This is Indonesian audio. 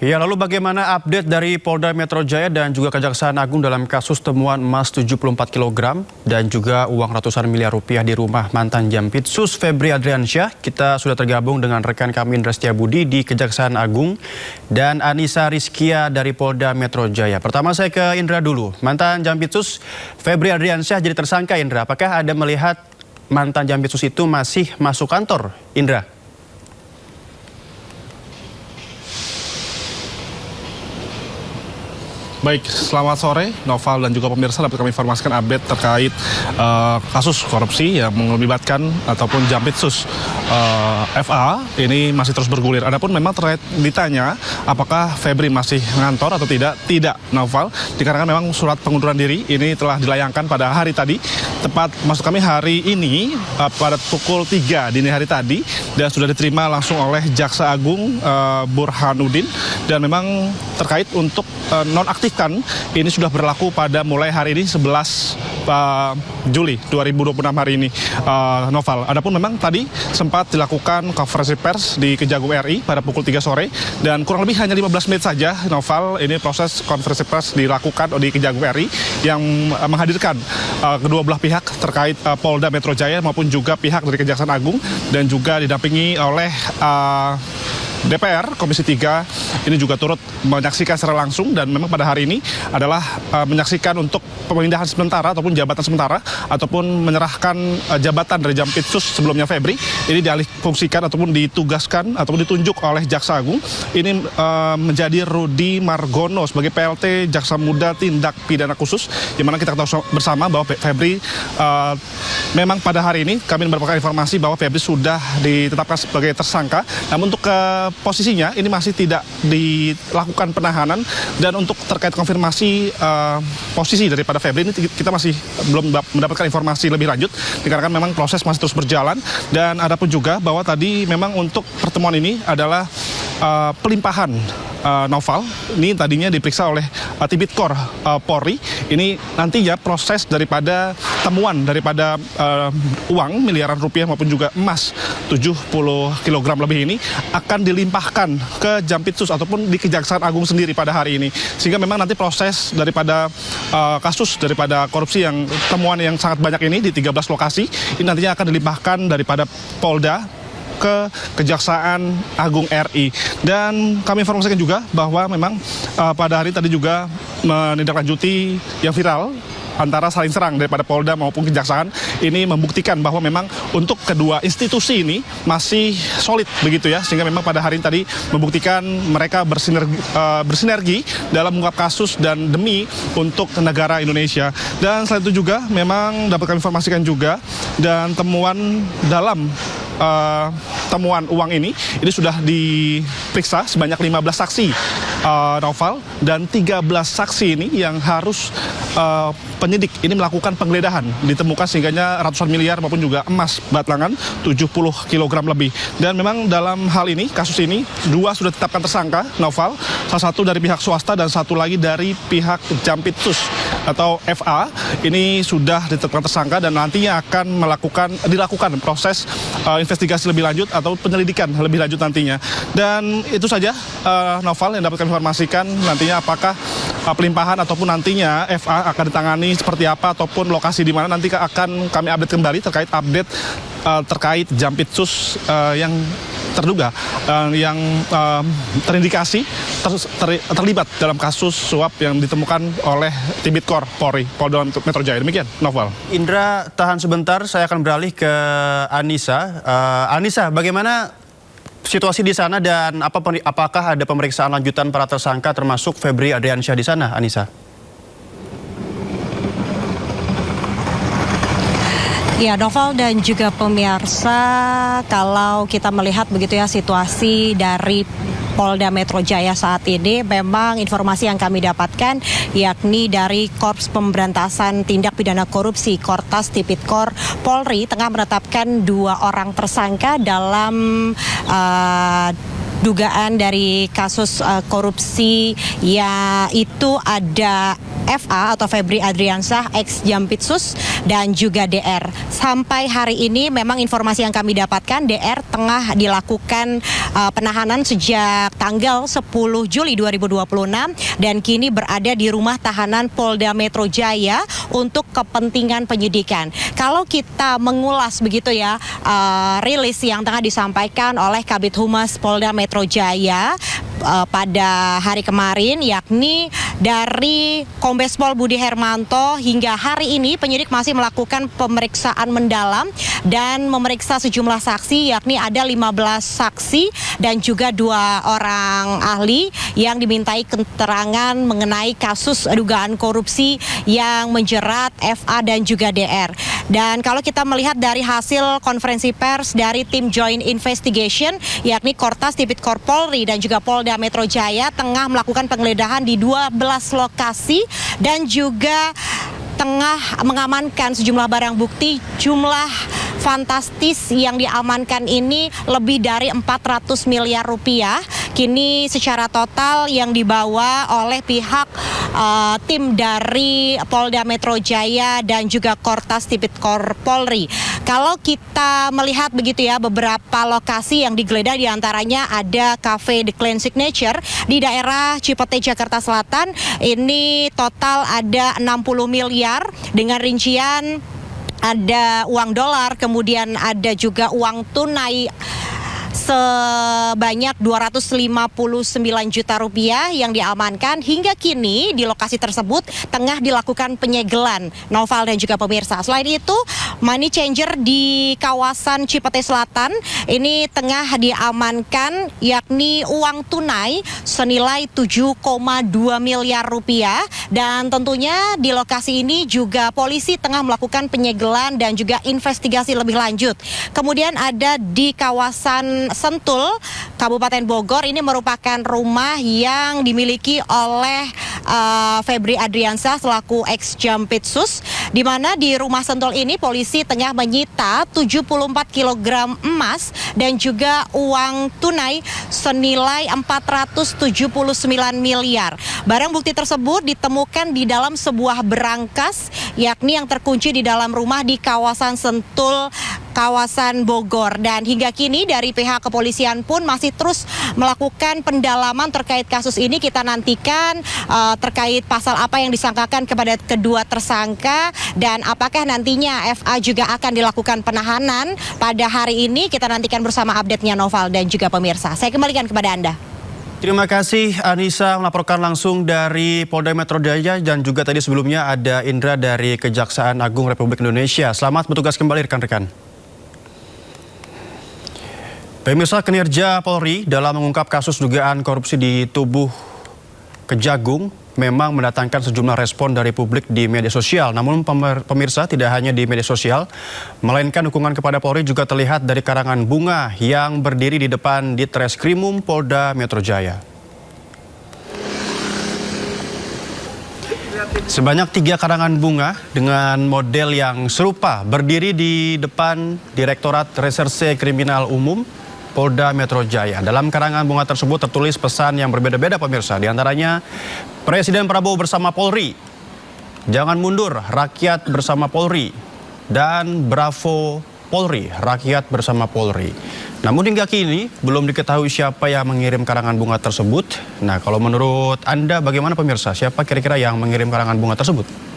Ya, lalu bagaimana update dari Polda Metro Jaya dan juga Kejaksaan Agung dalam kasus temuan emas 74 kg dan juga uang ratusan miliar rupiah di rumah mantan Jampitsus Febri Adriansyah? Kita sudah tergabung dengan rekan kami Indra Setiabudi di Kejaksaan Agung dan Anissa Rizkia dari Polda Metro Jaya. Pertama saya ke Indra dulu. Mantan Jampitsus Febri Adriansyah jadi tersangka, Indra. Apakah Anda melihat mantan Jampitsus itu masih masuk kantor, Indra? Baik, selamat sore Noval dan juga pemirsa. Dapat kami informasikan update terkait kasus korupsi yang melibatkan ataupun Jampitsus FA ini masih terus bergulir. Adapun memang terkait ditanya apakah Febri masih ngantor atau tidak, Noval, dikarenakan memang surat pengunduran diri ini telah dilayangkan pada hari tadi, tepat maksud kami hari ini pada pukul 3 dini hari tadi, dan sudah diterima langsung oleh Jaksa Agung Burhanuddin, dan memang terkait untuk nonaktifkan ini sudah berlaku pada mulai hari ini 11 Juli 2026 hari ini, Noval. Adapun memang tadi sempat dilakukan konferensi pers di Kejagung RI pada pukul 3 sore dan kurang lebih hanya 15 menit saja, Noval, ini proses konferensi pers dilakukan di Kejagung RI yang menghadirkan kedua belah pihak terkait Polda Metro Jaya maupun juga pihak dari Kejaksaan Agung, dan juga didampingi oleh DPR Komisi 3 ini juga turut menyaksikan secara langsung, dan memang pada hari ini adalah menyaksikan untuk pemindahan sementara ataupun jabatan sementara ataupun menyerahkan jabatan dari Jampitsus sebelumnya Febri ini dialihfungsikan ataupun ditugaskan ataupun ditunjuk oleh Jaksa Agung ini menjadi Rudi Margono sebagai PLT Jaksa Muda Tindak Pidana Khusus, yang mana kita tahu bersama bahwa Febri memang pada hari ini kami mendapatkan informasi bahwa Febri sudah ditetapkan sebagai tersangka, namun untuk posisinya ini masih tidak dilakukan penahanan, dan untuk terkait konfirmasi posisi daripada Febri ini kita masih belum mendapatkan informasi lebih lanjut dikarenakan memang proses masih terus berjalan. Dan ada pun juga bahwa tadi memang untuk pertemuan ini adalah pelimpahan Noval ini tadinya diperiksa oleh Tipikor Polri. Ini nantinya proses daripada temuan daripada uang miliaran rupiah maupun juga emas 70 kg lebih ini akan dilimpahkan ke Jampitsus ataupun di Kejaksaan Agung sendiri pada hari ini, sehingga memang nanti proses daripada kasus daripada korupsi yang temuan yang sangat banyak ini di 13 lokasi ini nantinya akan dilimpahkan daripada Polda ke Kejaksaan Agung RI. Dan kami informasikan juga bahwa memang pada hari tadi juga menindaklanjuti yang viral antara saling serang daripada Polda maupun Kejaksaan ini membuktikan bahwa memang untuk kedua institusi ini masih solid begitu ya, sehingga memang pada hari ini tadi membuktikan mereka bersinergi dalam mengungkap kasus dan demi untuk negara Indonesia. Dan selain itu juga memang dapat kami informasikan juga, dan temuan dalam temuan uang ini sudah diperiksa sebanyak 15 saksi, Noval, dan 13 saksi ini yang harus penyidik ini melakukan penggeledahan, ditemukan sehingganya ratusan miliar maupun juga emas batangan 70 kg lebih. Dan memang dalam hal ini, kasus ini, dua sudah ditetapkan tersangka, Noval, salah satu dari pihak swasta dan satu lagi dari pihak Jampitsus atau FA ini sudah ditetapkan tersangka, dan nantinya akan dilakukan proses investigasi lebih lanjut atau penyelidikan lebih lanjut nantinya. Dan itu saja, Noval, yang dapat kami informasikan. Nantinya apakah pelimpahan ataupun nantinya FA akan ditangani seperti apa ataupun lokasi di mana, nanti akan kami update kembali terkait update terkait Jampitsus yang terduga yang terindikasi terlibat dalam kasus suap yang ditemukan oleh Tipikor Polri, Polda Metro Jaya. Demikian, Noval. Indra, tahan sebentar, saya akan beralih ke Anissa. Anissa, bagaimana situasi di sana dan apakah ada pemeriksaan lanjutan para tersangka termasuk Febri Adriansyah di sana, Anissa? Ya, Noval dan juga pemirsa, kalau kita melihat begitu ya situasi dari Polda Metro Jaya saat ini, memang informasi yang kami dapatkan yakni dari Korps Pemberantasan Tindak Pidana Korupsi Kortas Tipikor Polri tengah menetapkan 2 orang tersangka dalam dugaan dari kasus korupsi, yaitu ada FA atau Febri Adriansyah ex Jampitsus dan juga DR. Sampai hari ini memang informasi yang kami dapatkan DR tengah dilakukan penahanan sejak tanggal 10 Juli 2026 dan kini berada di rumah tahanan Polda Metro Jaya untuk kepentingan penyidikan. Kalau kita mengulas begitu ya rilis yang tengah disampaikan oleh Kabid Humas Polda Metro Jaya pada hari kemarin, yakni dari Kombes Pol Budi Hermanto hingga hari ini penyidik masih melakukan pemeriksaan mendalam dan memeriksa sejumlah saksi, yakni ada 15 saksi dan juga 2 orang ahli yang dimintai keterangan mengenai kasus dugaan korupsi yang menjerat FA dan juga DR. Dan kalau kita melihat dari hasil konferensi pers dari tim Joint Investigation, yakni Kortas Tipikor Polri dan juga Polda Metro Jaya tengah melakukan penggeledahan di 12 lokasi dan juga tengah mengamankan sejumlah barang bukti. Jumlah fantastis yang diamankan ini lebih dari 400 miliar rupiah. Kini secara total yang dibawa oleh pihak tim dari Polda Metro Jaya dan juga Kortas Tipikor Polri. Kalau kita melihat begitu ya, beberapa lokasi yang digeledah diantaranya ada Cafe The Clean Signature di daerah Cipete, Jakarta Selatan. Ini total ada 60 miliar dengan rincian ada uang dolar, kemudian ada juga uang tunai sebanyak 259 juta rupiah yang diamankan. Hingga kini di lokasi tersebut tengah dilakukan penyegelan, Noval dan juga pemirsa. Selain itu, money changer di kawasan Cipete Selatan ini tengah diamankan, yakni uang tunai senilai 7,2 miliar rupiah. Dan tentunya di lokasi ini juga polisi tengah melakukan penyegelan dan juga investigasi lebih lanjut. Kemudian ada di kawasan Sentul, Kabupaten Bogor, ini merupakan rumah yang dimiliki oleh Febri Adriansyah selaku ex Jampitsus, di mana di rumah Sentul ini polisi tengah menyita 74 kg emas dan juga uang tunai senilai 479 miliar. Barang bukti tersebut ditemukan di dalam sebuah berangkas, yakni yang terkunci di dalam rumah di kawasan Sentul, kawasan Bogor. Dan hingga kini dari pihak kepolisian pun masih terus melakukan pendalaman terkait kasus ini. Kita nantikan terkait pasal apa yang disangkakan kepada kedua tersangka dan apakah nantinya FA juga akan dilakukan penahanan pada hari ini. Kita nantikan bersama update-nya Noval dan juga pemirsa. Saya kembalikan kepada Anda. Terima kasih Anissa melaporkan langsung dari Polda Metro Jaya dan juga tadi sebelumnya ada Indra dari Kejaksaan Agung Republik Indonesia. Selamat bertugas kembali rekan-rekan. Pemirsa, kinerja Polri dalam mengungkap kasus dugaan korupsi di tubuh Kejagung memang mendatangkan sejumlah respon dari publik di media sosial. Namun pemirsa, tidak hanya di media sosial, melainkan dukungan kepada Polri juga terlihat dari karangan bunga yang berdiri di depan Ditreskrimum Polda Metro Jaya. Sebanyak 3 karangan bunga dengan model yang serupa berdiri di depan Direktorat Reserse Kriminal Umum Polda Metro Jaya. Dalam karangan bunga tersebut tertulis pesan yang berbeda-beda pemirsa. Di antaranya, Presiden Prabowo bersama Polri, jangan mundur, rakyat bersama Polri, dan bravo Polri, rakyat bersama Polri. Namun hingga kini belum diketahui siapa yang mengirim karangan bunga tersebut. Nah, kalau menurut Anda bagaimana pemirsa? Siapa kira-kira yang mengirim karangan bunga tersebut?